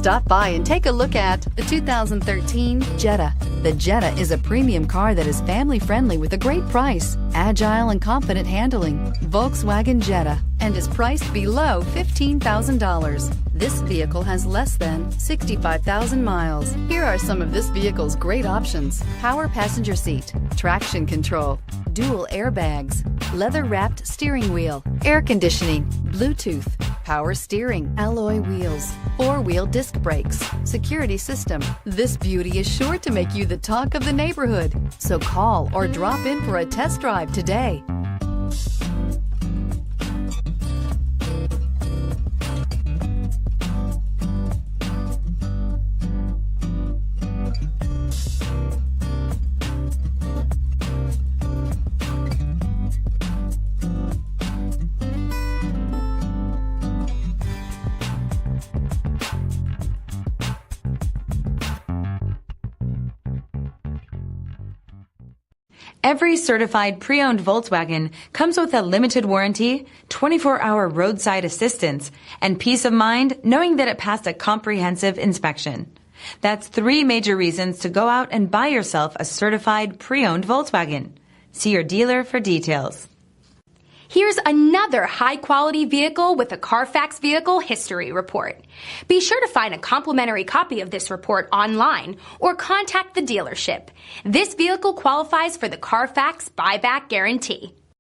Stop by and take a look at the 2013 Jetta. The Jetta is a premium car that is family-friendly with a great price, agile and confident handling. Volkswagen Jetta, and is priced below $15,000. This vehicle has less than 65,000 miles. Here are some of this vehicle's great options: power passenger seat, traction control, dual airbags, leather-wrapped steering wheel, air conditioning, Bluetooth, power steering, alloy wheels, four-wheel disc brakes, security system. This beauty is sure to make you the talk of the neighborhood. So call or drop in for a test drive today. Every certified pre-owned Volkswagen comes with a limited warranty, 24-hour roadside assistance, and peace of mind knowing that it passed a comprehensive inspection. That's 3 major reasons to go out and buy yourself a certified pre-owned Volkswagen. See your dealer for details. Here's another high-quality vehicle with a CARFAX Vehicle History Report. Be sure to find a complimentary copy of this report online or contact the dealership. This vehicle qualifies for the CARFAX Buyback Guarantee.